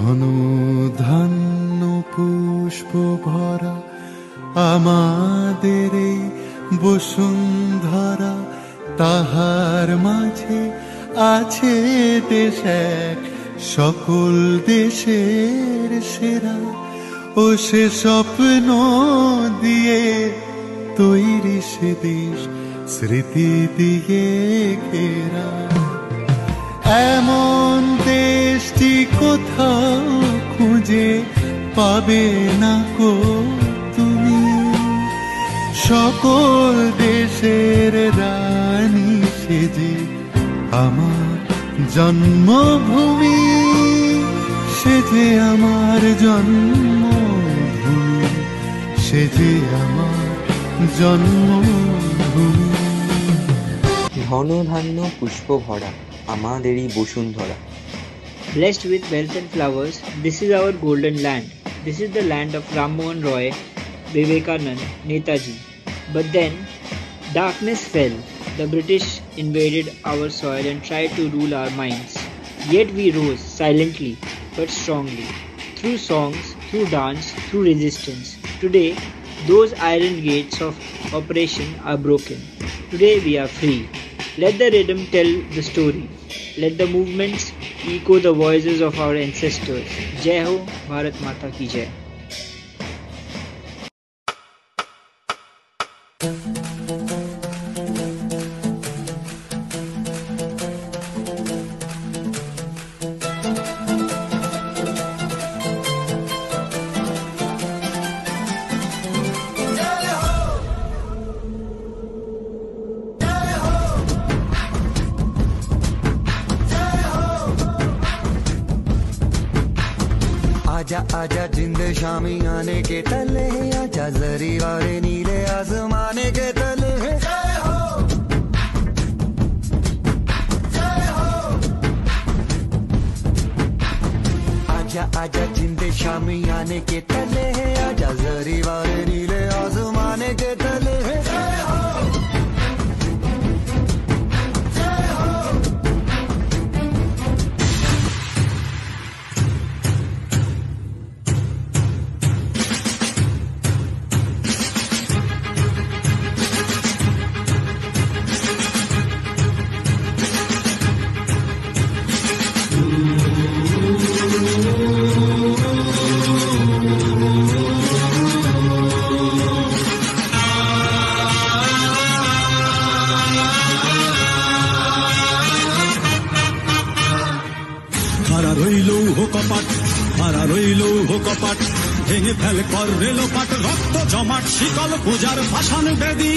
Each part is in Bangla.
ঘন ধান্য পুষ্প ভরা আমাদের এই বসুন্ধরা, তাহার মাঝে আছে দেশ এক সকল দেশের সেরা। ও সে স্বপ্ন দিয়ে তৈরি সে দেশ স্মৃতি দিয়ে ঘেরা। এমন দেশটি কোথাও খুঁজে পাবে না কো তুমি, সকল দেশের রানী সেজে আমার জন্মভূমি, সেজে আমার জন্মভূমি, সেজে আমার জন্মভূমি। ঘন ধান্য পুষ্প ভরা আমাদেরই Bashundhara. Blessed with wealth and flowers, this is our golden land. This is the land of Ram Mohan Roy, Vivekanand, Netaji. But then, darkness fell. The British invaded our soil and tried to rule our minds. Yet we rose silently but strongly, through songs, through dance, through resistance. Today, those iron gates of oppression are broken. Today we are free. Let the rhythm tell the story. Let the movements echo the voices of our ancestors. Jai Ho, Bharat Mata Ki Jai. आजा आजा जिंद शामी आने के तले, आजा जरी वाले नीले आसमाने के तले। आजा आजा जिंद शामी आने के तले, आजा जरी वाले नीले आसमाने के तले। কপাট ভেঙে ফেল কর রেলোপাট, রক্ত জমাট শিকল পূজার ভাষণ বেদি।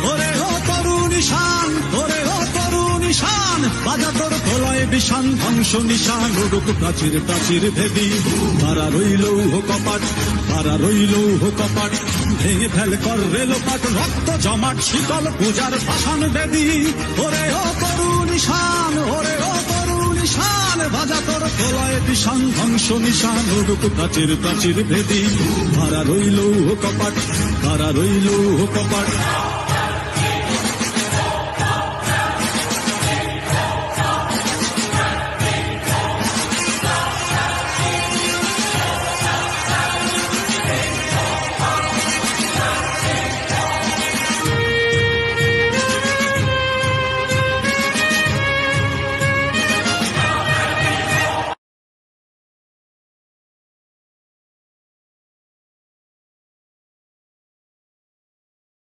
ওরে ও তরুণ ঈশান, ওরে ও তরুণ ঈশান, বাজা তোর প্রলয় বিষান ধ্বংস নিশান, উড়ুক প্রাচীর প্রাচীর ভেদি। তারা রইল কপাট, তারা রইল কপাট, ভেঙে ফেল কর রেলোপাট, রক্ত জমাট শিকল পূজার ভাষণ বেদি। ওরে ও তরুণ ঈশান, ওরে ও তরুণ ঈশান, বাজা তোর প্রলয় বিষান ধ্বংস নিশান, উড়ুক প্রাচীর প্রাচীর ভেদি। তারা রইল কপাট, তারা রইল কপাট।